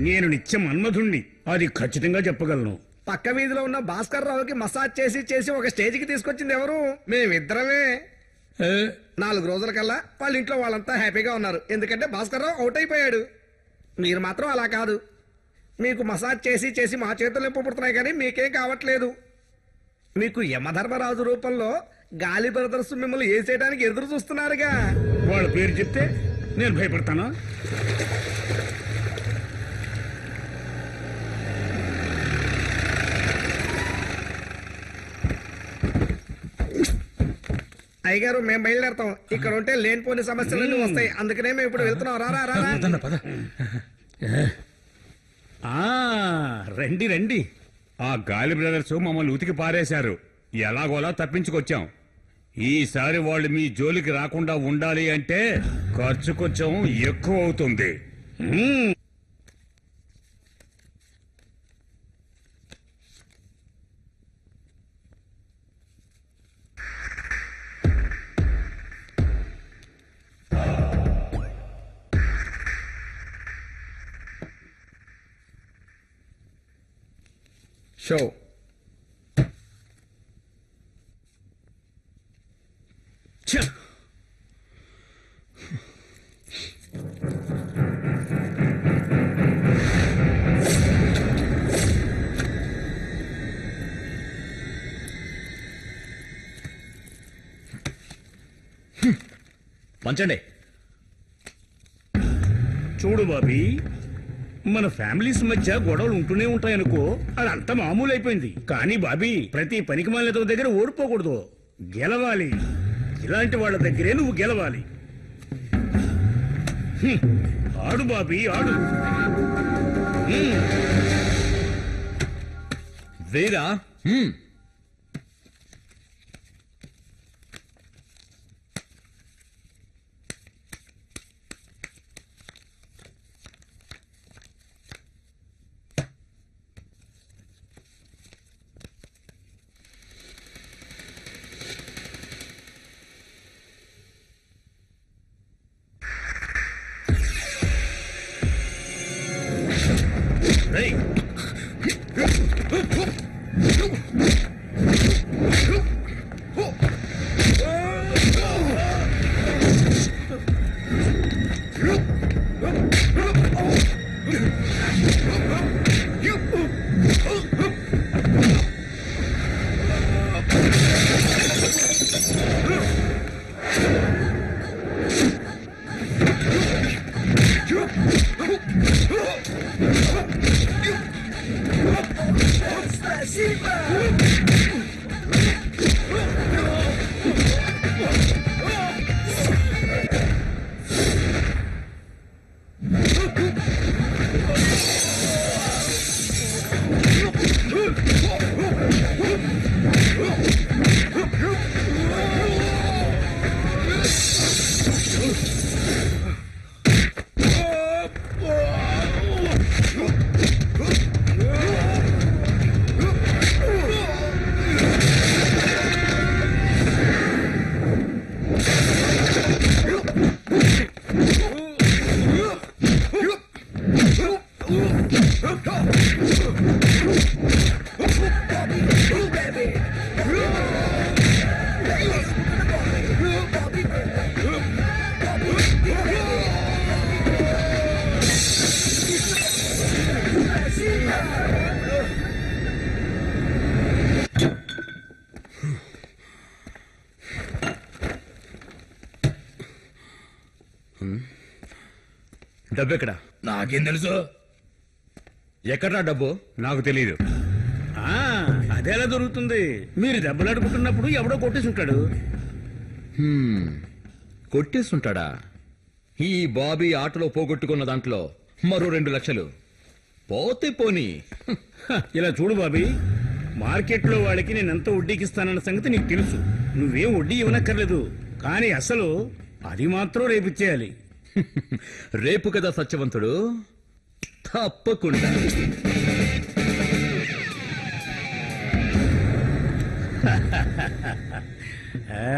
నేను నిత్యం మన్మధుణ్ణి, అది ఖచ్చితంగా చెప్పగలను. పక్క వీధిలో ఉన్న భాస్కర్ రావుకి మసాజ్ చేసి చేసి ఒక స్టేజ్కి తీసుకొచ్చింది ఎవరు? మేమిద్దరమే. 4 రోజుల కల్లా వాళ్ళ ఇంట్లో వాళ్ళంతా హ్యాపీగా ఉన్నారు, ఎందుకంటే భాస్కర్ రావు అవుట్ అయిపోయాడు. మీరు మాత్రం అలా కాదు. మీకు మసాజ్ చేసి చేసి మా చేతులు ఎప్పు పుడుతున్నాయి, కానీ మీకేం కావట్లేదు. మీకు యమధర్మరాజు రూపంలో గాలి బ్రదర్స్ మిమ్మల్ని వేసేయడానికి ఎదురు చూస్తున్నారుగా. వాళ్ళ పేరు చెప్తే నేను భయపడతానా? అయ్యగారు, మేము బయలుదేరతాం. ఇక్కడ ఉంటే లేనిపోని సమస్యలన్నీ వస్తాయి, అందుకనే మేము ఇప్పుడు వెళ్తున్నాం. రారా రారా. రండి రండి. ఆ గాలి బ్రదర్స్ మమ్మల్ని ఉతికి పారేశారు, ఎలాగోలా తప్పించుకొచ్చాం. ఈసారి వాళ్ళు మీ జోలికి రాకుండా ఉండాలి అంటే ఖర్చు కొంచెం ఎక్కువ అవుతుంది. షో పంచండి. చూడు బాబీ, మన ఫ్యామిలీస్ మధ్య గొడవలు ఉంటూనే ఉంటాయనుకో, అదంతా మామూలు అయిపోయింది. కానీ బాబీ, ప్రతి పనికి మాలిన దగ్గర ఓడిపోకూడదు, గెలవాలి. ఇలాంటి వాళ్ళ దగ్గరే నువ్వు గెలవాలి. ఆడు బాబీ, ఆడు. వేరా డబ్బు ఎక్కడ? నాకేం తెలుసు? ఎక్కడా డబ్బు? నాకు తెలీదు. అదేలా దొరుకుతుంది? మీరు దెబ్బలాడుకుంటున్నప్పుడు ఎవడో కొట్టేసి ఉంటాడు. కొట్టేస్తుంటాడా? ఈ బాబీ ఆటలో పోగొట్టుకున్న దాంట్లో మరో 2 లక్షలు పోతే పోనీ. ఇలా చూడు బాబీ, మార్కెట్లో వాళ్ళకి నేనెంత వడ్డీకిస్తానన్న సంగతి నీకు తెలుసు. నువ్వేం వడ్డీ ఇవ్వనక్కర్లేదు, కానీ అసలు అది మాత్రం రేపిచ్చేయాలి. రేపు కదా సత్యవంతుడు, తప్పకుండా. ఆ